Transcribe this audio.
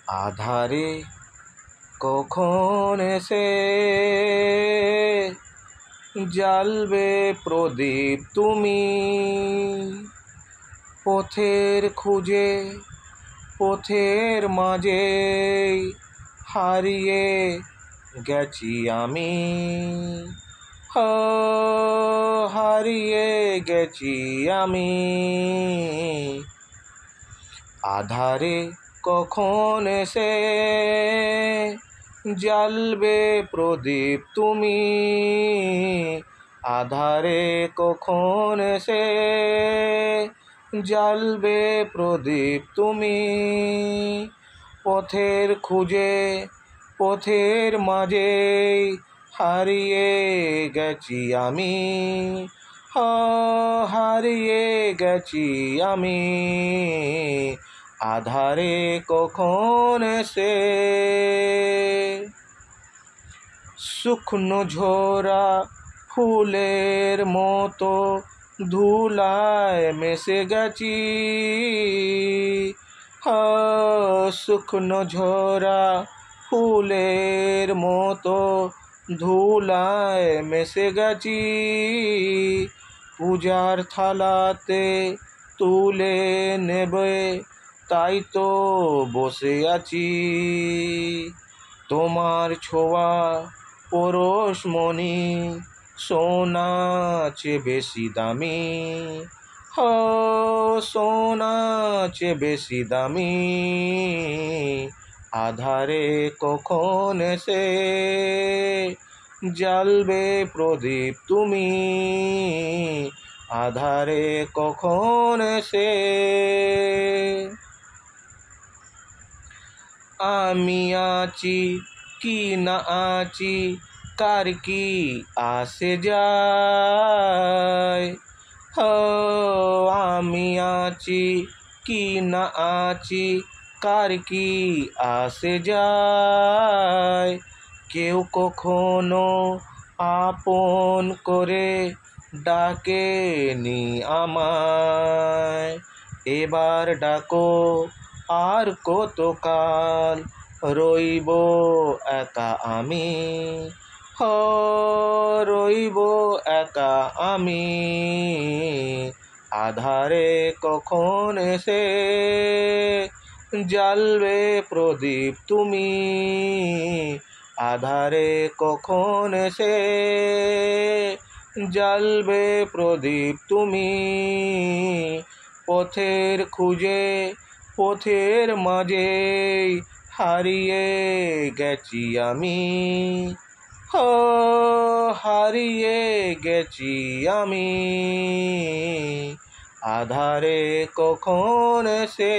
আধারে কখন এসে জ্বালবে প্রদীপ তুমি, পথের খুঁজে পথের মাঝে হারিয়ে গেছি আমি, হারিয়ে গেছি আমি। আধারে কখন এসে জ্বালবে প্রদীপ তুমি, আধারে কখন এসে জ্বালবে প্রদীপ তুমি, পথের খুঁজে পথের মাঝে হারিয়ে গেছি আমি, হারিয়ে গেছি আমি। আধারে কখন এসে শুকনো ঝরা ফুলের মতো ধুলায় মিশে গেছি, শুকনো ঝরা ফুলের মতো ধুলায় মিশে গেছি, পূজার থালাতে তুলে নেবে তাই তো বসে আছি, তোমার ছোঁয়া পরশমণি সোনা চেয়ে বেশি দামি, সোনা চেয়ে বেশি দামি। আধারে কখন এসে জ্বালবে প্রদীপ তুমি, আধারে কখন এসে। আমি আছি কি না আছি কার কি আসে যায়, আমি আছি কি না আছি কার কি আসে যায়, কেউ কখনো আপন করে ডাকেনি আমায়, এবার ডাকো আর কতকাল রইব একা আমি, রইব একা আমি। আধারে কখন এসে জ্বালবে প্রদীপ তুমি, আধারে কখন এসে জ্বালবে প্রদীপ তুমি, পথের খুঁজে পথের মাঝে হারিয়ে গেছি আমি, হারিয়ে গেছি আমি। আধারে কখন এসে